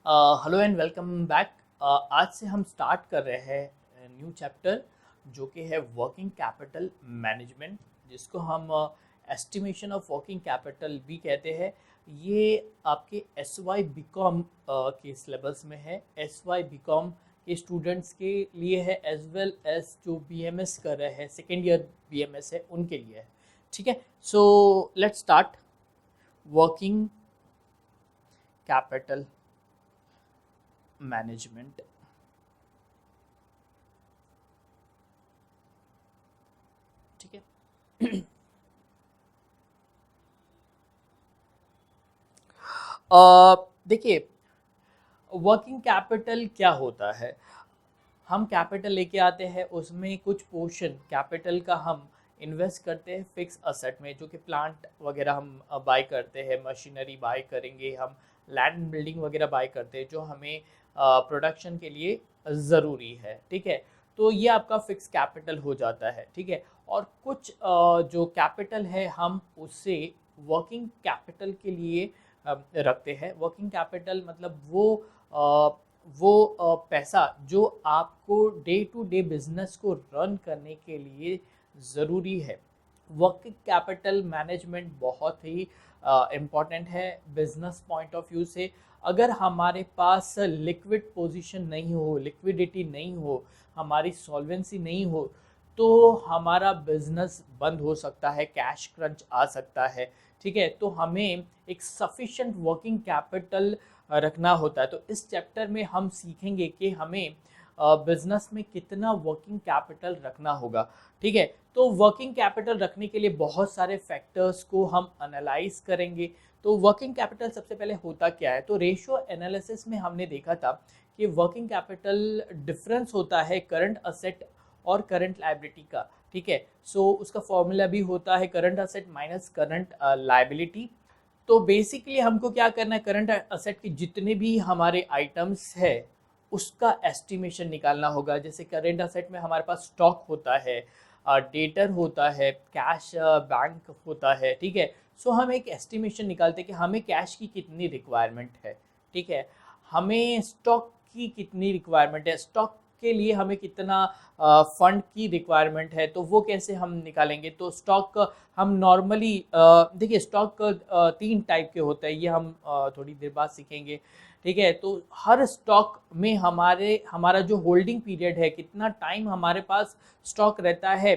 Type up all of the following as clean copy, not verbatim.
Hello and welcome back. आज से हम स्टार्ट कर रहे हैं न्यू चैप्टर जो कि है वर्किंग कैपिटल मैनेजमेंट, जिसको हम एस्टिमेशन ऑफ वर्किंग कैपिटल भी कहते हैं। ये आपके एस वाई बी कॉम के सिलेबस में है। एस वाई बी कॉम के स्टूडेंट्स के लिए है, एज वेल एज जो बी एम एस कर रहे हैं, second year B M S है, उनके लिए है। ठीक है, so let's start working capital management. ठीक है। देखिए, वर्किंग कैपिटल क्या होता है। हम कैपिटल लेके आते हैं, उसमें कुछ पोर्शन कैपिटल का हम इन्वेस्ट करते हैं फिक्स असेट में, जो कि प्लांट वगैरह हम बाय करते हैं, मशीनरी बाय करेंगे, हम लैंड बिल्डिंग वगैरह बाय करते हैं जो हमें प्रोडक्शन के लिए ज़रूरी है। ठीक है, तो ये आपका फिक्स कैपिटल हो जाता है। ठीक है, और कुछ जो कैपिटल है हम उससे वर्किंग कैपिटल के लिए रखते हैं। वर्किंग कैपिटल मतलब वो पैसा जो आपको डे टू डे बिजनेस को रन करने के लिए ज़रूरी है। वर्किंग कैपिटल मैनेजमेंट बहुत ही इम्पॉर्टेंट है बिजनेस पॉइंट ऑफ व्यू से। अगर हमारे पास लिक्विड पोजीशन नहीं हो, लिक्विडिटी नहीं हो, हमारी सॉल्वेंसी नहीं हो, तो हमारा बिजनेस बंद हो सकता है, कैश क्रंच आ सकता है। ठीक है, तो हमें एक सफिशिएंट वर्किंग कैपिटल रखना होता है। तो इस चैप्टर में हम सीखेंगे कि हमें बिजनेस में कितना वर्किंग कैपिटल रखना होगा। ठीक है, तो वर्किंग कैपिटल रखने के लिए बहुत सारे फैक्टर्स को हम एनालाइज करेंगे। तो वर्किंग कैपिटल सबसे पहले होता क्या है, तो रेशियो एनालिसिस में हमने देखा था कि वर्किंग कैपिटल डिफरेंस होता है करंट असेट और करंट लायबिलिटी का। ठीक है, सो उसका फॉर्मूला भी होता है current asset minus current liability. तो बेसिकली हमको क्या करना है, करंट असेट के जितने भी हमारे आइटम्स है उसका एस्टिमेशन निकालना होगा। जैसे करंट असेट में हमारे पास स्टॉक होता है, डेटर होता है, कैश बैंक होता है। ठीक है, सो हम एक एस्टिमेशन निकालते हैं कि हमें कैश की कितनी रिक्वायरमेंट है। ठीक है, हमें स्टॉक की कितनी रिक्वायरमेंट है, स्टॉक के लिए हमें कितना फंड की रिक्वायरमेंट है, तो वो कैसे हम निकालेंगे। तो स्टॉक हम नॉर्मली देखिए, स्टॉक 3 टाइप के होते हैं, ये हम थोड़ी देर बाद सीखेंगे। ठीक है, तो हर स्टॉक में हमारा जो होल्डिंग पीरियड है, कितना टाइम हमारे पास स्टॉक रहता है,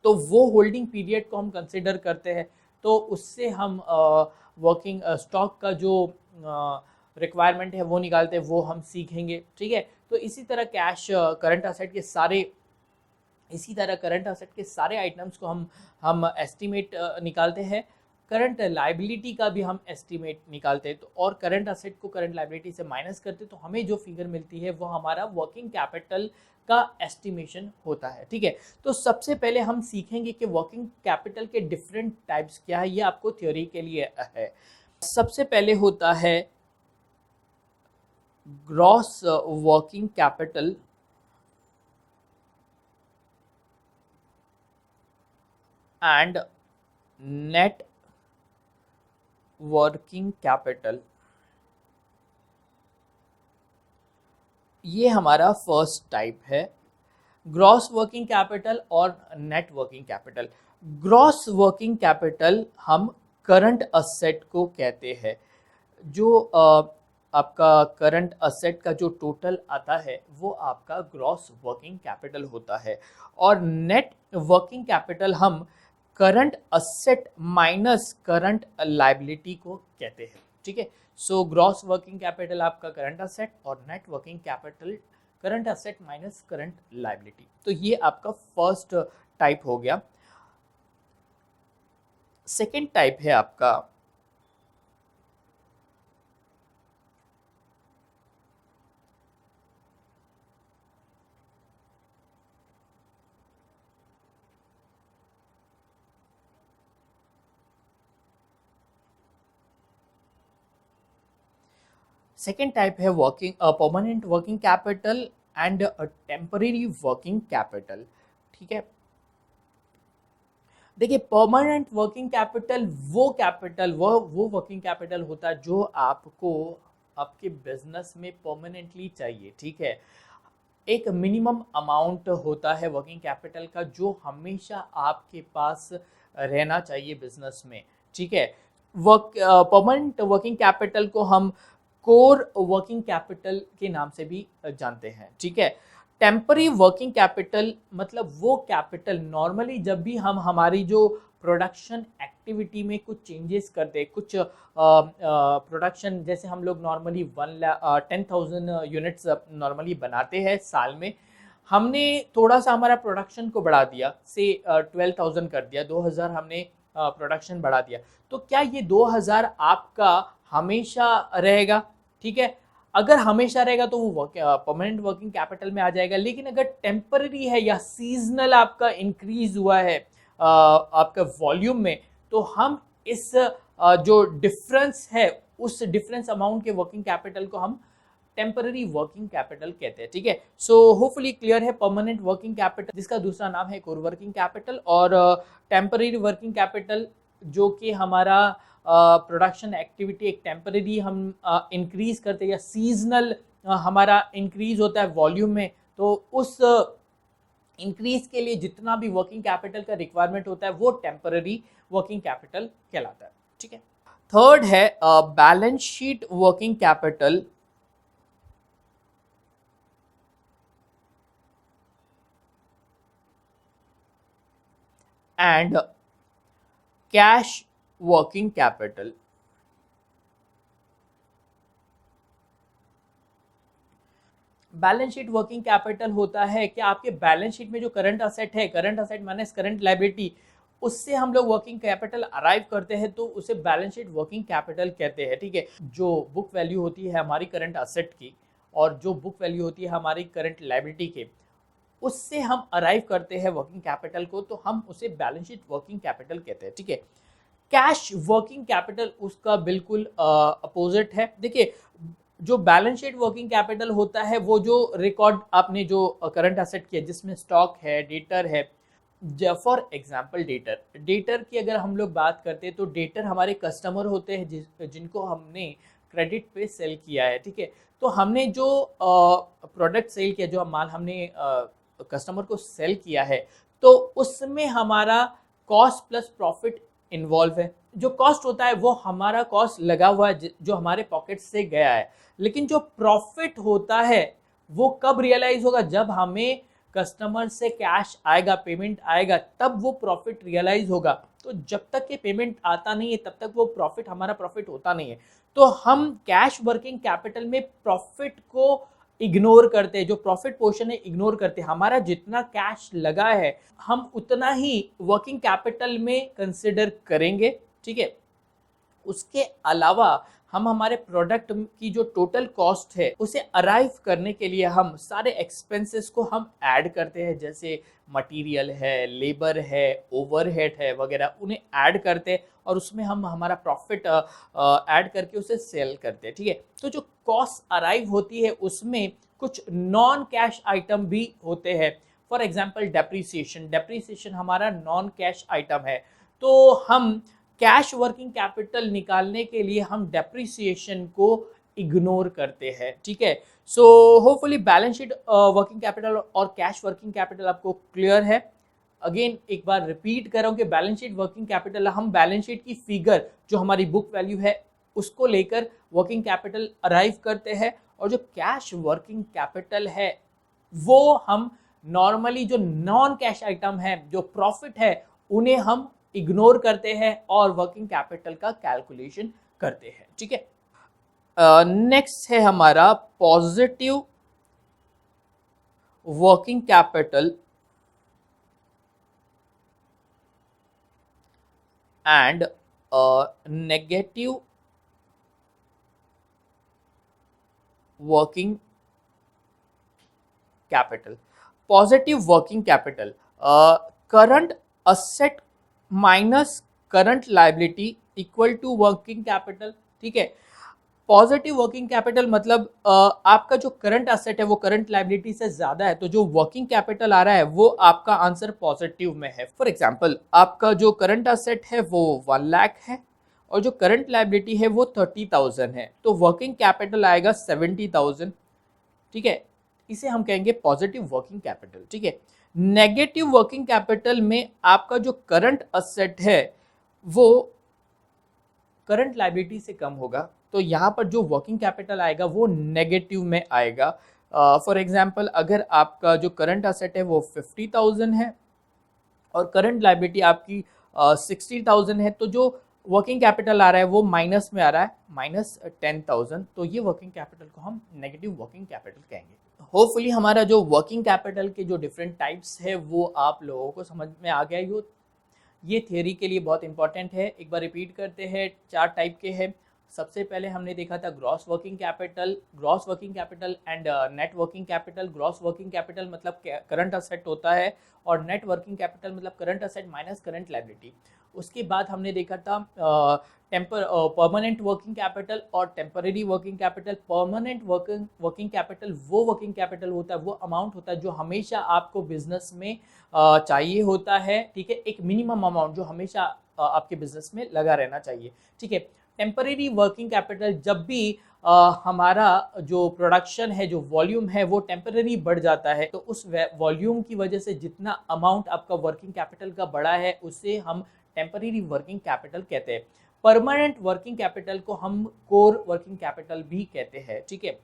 तो वो होल्डिंग पीरियड को हम कंसिडर करते हैं। तो उससे हम वर्किंग स्टॉक का जो रिक्वायरमेंट है वो निकालते हैं, वो हम सीखेंगे। ठीक है, तो इसी तरह करंट असेट के सारे आइटम्स को हम एस्टिमेट निकालते हैं। करंट लाइबिलिटी का भी हम एस्टिमेट निकालते हैं, तो और करंट असेट को करंट लाइबिलिटी से माइनस करते हैं, तो हमें जो फिगर मिलती है वो हमारा वर्किंग कैपिटल का एस्टिमेशन होता है। ठीक है, तो सबसे पहले हम सीखेंगे कि वर्किंग कैपिटल के डिफरेंट टाइप्स क्या है, ये आपको थ्योरी के लिए है। सबसे पहले होता है gross working capital and net working capital. ये हमारा फर्स्ट टाइप है, ग्रॉस वर्किंग कैपिटल और net working capital. Gross working capital हम करंट असेट को कहते हैं। जो आपका करंट असेट का जो टोटल आता है वो आपका ग्रॉस वर्किंग कैपिटल होता है। और नेट वर्किंग कैपिटल हम current asset minus current liability को कहते हैं। ठीक है, सो ग्रॉस वर्किंग कैपिटल आपका करंट असेट और net working capital current asset minus current liability. तो ये आपका फर्स्ट टाइप हो गया। सेकेंड टाइप है आपका working permanent working capital and temporary working capital. ठीक है, देखिए, परमानेंट वर्किंग कैपिटल वो वर्किंग कैपिटल होता है जो आपको आपके बिजनेस में परमानेंटली चाहिए, ठीक है। एक मिनिमम अमाउंट होता है वर्किंग कैपिटल का जो हमेशा आपके पास रहना चाहिए बिजनेस में, ठीक है। परमानेंट वर्किंग कैपिटल को हम कोर वर्किंग कैपिटल के नाम से भी जानते हैं, ठीक है। टेम्पररी वर्किंग कैपिटल मतलब वो कैपिटल नॉर्मली जब भी हम हमारी जो प्रोडक्शन एक्टिविटी में कुछ चेंजेस करते हैं, कुछ प्रोडक्शन जैसे हम लोग नॉर्मली 10,000 यूनिट्स नॉर्मली बनाते हैं साल में, हमने थोड़ा सा हमारा प्रोडक्शन को बढ़ा दिया, से 12,000 कर दिया, 2,000 हमने प्रोडक्शन बढ़ा दिया, तो क्या ये 2,000 आपका हमेशा रहेगा, ठीक है। अगर हमेशा रहेगा तो वो परमानेंट वर्किंग कैपिटल में आ जाएगा। लेकिन अगर टेम्पररी है या सीजनल आपका इंक्रीज हुआ है आपका वॉल्यूम में, तो हम इस जो डिफरेंस है उस डिफरेंस अमाउंट के वर्किंग कैपिटल को हम टेम्पररी वर्किंग कैपिटल कहते हैं, ठीक है। सो होपफुली क्लियर है। परमानेंट वर्किंग कैपिटल जिसका दूसरा नाम है कोर वर्किंग कैपिटल, और टेम्पररी वर्किंग कैपिटल जो कि हमारा प्रोडक्शन एक्टिविटी एक टेम्पररी हम इंक्रीज करते हैं या सीजनल हमारा इंक्रीज होता है वॉल्यूम में, तो उस इंक्रीज के लिए जितना भी वर्किंग कैपिटल का रिक्वायरमेंट होता है वो टेम्पररी वर्किंग कैपिटल कहलाता है, ठीक है। थर्ड है balance sheet working capital and cash working capital. Balance sheet working capital होता है कि आपके बैलेंस शीट में जो करंट असेट है, current asset minus current liability, उससे हम लोग वर्किंग कैपिटल अराइव करते हैं, तो उसे बैलेंस शीट वर्किंग कैपिटल कहते हैं, ठीक है। जो बुक वैल्यू होती है हमारी करंट असेट की और जो बुक वैल्यू होती है हमारी करंट लायबिलिटी के, उससे हम अराइव करते हैं वर्किंग कैपिटल को, तो हम उसे बैलेंस शीट वर्किंग कैपिटल कहते हैं, ठीक है। कैश वर्किंग कैपिटल उसका बिल्कुल अपोजिट है। देखिए, जो बैलेंस शीट वर्किंग कैपिटल होता है वो जो रिकॉर्ड आपने जो करंट असेट किया जिसमें स्टॉक है, डेटर है, फॉर एग्जांपल डेटर की अगर हम लोग बात करते हैं तो डेटर हमारे कस्टमर होते हैं जिनको हमने क्रेडिट पे सेल किया है, ठीक है। तो हमने जो प्रोडक्ट सेल किया, जो माल हमने कस्टमर को सेल किया है, तो उसमें हमारा कॉस्ट प्लस प्रॉफिट इन्वॉल्व है। जो कॉस्ट होता है वो हमारा कॉस्ट लगा हुआ है जो हमारे पॉकेट से गया है, लेकिन जो प्रॉफिट होता है वो कब रियलाइज होगा, जब हमें कस्टमर से कैश आएगा, पेमेंट आएगा, तब वो प्रॉफिट रियलाइज होगा। तो जब तक ये पेमेंट आता नहीं है तब तक वो प्रॉफिट हमारा प्रॉफिट होता नहीं है। तो हम कैश वर्किंग कैपिटल में प्रॉफिट को इग्नोर करते हैं, जो प्रॉफिट पोर्शन है इग्नोर करते हैं। हमारा जितना कैश लगा है हम उतना ही वर्किंग कैपिटल में कंसिडर करेंगे, ठीक है। उसके अलावा हम हमारे प्रोडक्ट की जो टोटल कॉस्ट है उसे अराइव करने के लिए हम सारे एक्सपेंसेस को हम ऐड करते हैं, जैसे मटेरियल है, लेबर है, ओवरहेड है वगैरह, उन्हें ऐड करते हैं और उसमें हम हमारा प्रॉफिट ऐड करके उसे सेल करते हैं, ठीक है। तो जो कॉस्ट अराइव होती है उसमें कुछ नॉन कैश आइटम भी होते हैं। फॉर एग्जाम्पल डेप्रीसिएशन हमारा नॉन कैश आइटम है, तो हम कैश वर्किंग कैपिटल निकालने के लिए हम डेप्रिसिएशन को इग्नोर करते हैं, ठीक है। So hopefully balance sheet working capital और कैश वर्किंग कैपिटल आपको क्लियर है। अगेन एक बार रिपीट कर रहा हूं कि बैलेंस शीट वर्किंग कैपिटल हम बैलेंस शीट की फिगर जो हमारी बुक वैल्यू है उसको लेकर वर्किंग कैपिटल अराइव करते हैं, और जो कैश वर्किंग कैपिटल है वो हम नॉर्मली जो नॉन कैश आइटम है, जो प्रॉफिट है, उन्हें हम इग्नोर करते हैं और वर्किंग कैपिटल का कैलकुलेशन करते हैं, ठीक है। नेक्स्ट है हमारा positive working capital and negative working capital. Positive working capital current asset minus current liability equal to working capital, ठीक है। पॉजिटिव वर्किंग कैपिटल मतलब आपका जो करंट असेट है वो करंट लायबिलिटी से ज्यादा है, तो जो वर्किंग कैपिटल आ रहा है वो आपका आंसर पॉजिटिव में है। फॉर एग्जांपल आपका जो करंट असेट है वो 1 लाख है और जो करंट लायबिलिटी है वो 30,000 है, तो वर्किंग कैपिटल आएगा 70,000। ठीक है, इसे हम कहेंगे पॉजिटिव वर्किंग कैपिटल। ठीक है, नेगेटिव वर्किंग कैपिटल में आपका जो करंट असेट है वो करंट लायबिलिटी से कम होगा, तो यहाँ पर जो वर्किंग कैपिटल आएगा वो नेगेटिव में आएगा। फॉर एग्जांपल अगर आपका जो करंट असेट है वो 50,000 है और करंट लायबिलिटी आपकी 60,000 है, तो जो वर्किंग कैपिटल आ रहा है वो माइनस में आ रहा है, -10,000, तो ये वर्किंग कैपिटल को हम नेगेटिव वर्किंग कैपिटल कहेंगे। होपफुली हमारा जो वर्किंग कैपिटल के जो डिफरेंट टाइप्स है वो आप लोगों को समझ में आ गया ही हो। ये थियरी के लिए बहुत इंपॉर्टेंट है। एक बार रिपीट करते हैं, 4 टाइप के हैं। सबसे पहले हमने देखा था gross working capital and net working capital. Gross working capital मतलब करंट असेट होता है और नेट वर्किंग कैपिटल मतलब current asset minus current liability. उसके बाद हमने देखा था परमानेंट वर्किंग कैपिटल और temporary working capital. Permanent working capital वो वर्किंग कैपिटल होता है, वो अमाउंट होता है जो हमेशा आपको बिजनेस में चाहिए होता है। ठीक है, एक मिनिमम अमाउंट जो हमेशा आपके बिजनेस में लगा रहना चाहिए। ठीक है, टेम्परेरी वर्किंग कैपिटल जब भी हमारा जो प्रोडक्शन है, जो वॉल्यूम है वो टेम्परेरी बढ़ जाता है, तो उस वॉल्यूम की वजह से जितना अमाउंट आपका वर्किंग कैपिटल का बढ़ा है उसे हम टेम्परेरी वर्किंग कैपिटल कहते हैं। परमानेंट वर्किंग कैपिटल को हम कोर वर्किंग कैपिटल भी कहते हैं। ठीक है,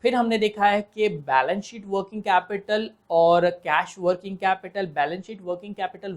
फिर हमने देखा है कि बैलेंस शीट वर्किंग कैपिटल और cash working capital. Balance sheet working capital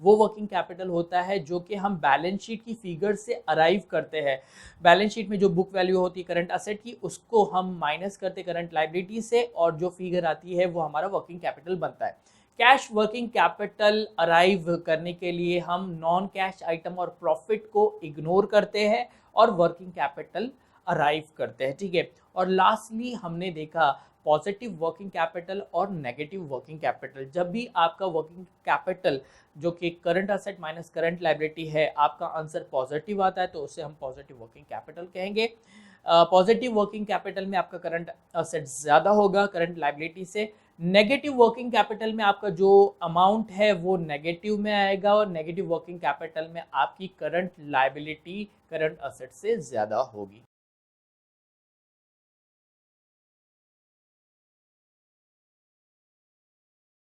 वो वर्किंग कैपिटल होता है जो कि हम बैलेंस शीट की फिगर से अराइव करते हैं। बैलेंस शीट में जो बुक वैल्यू होती है करंट असेट की, उसको हम माइनस करते करंट लायबिलिटी से, और जो फिगर आती है वो हमारा वर्किंग कैपिटल बनता है। कैश वर्किंग कैपिटल अराइव करने के लिए हम नॉन कैश आइटम और प्रॉफिट को इग्नोर करते हैं और वर्किंग कैपिटल अराइव करते हैं। ठीक है, और लास्टली हमने देखा पॉजिटिव वर्किंग कैपिटल और नेगेटिव वर्किंग कैपिटल। जब भी आपका वर्किंग कैपिटल जो कि current asset minus current liability है, आपका आंसर पॉजिटिव आता है तो उसे हम पॉजिटिव वर्किंग कैपिटल कहेंगे। पॉजिटिव वर्किंग कैपिटल में आपका करंट असेट ज़्यादा होगा करंट लायबिलिटी से। नेगेटिव वर्किंग कैपिटल में आपका जो अमाउंट है वो नेगेटिव में आएगा और नेगेटिव वर्किंग कैपिटल में आपकी करंट लायबिलिटी करंट असेट से ज़्यादा होगी।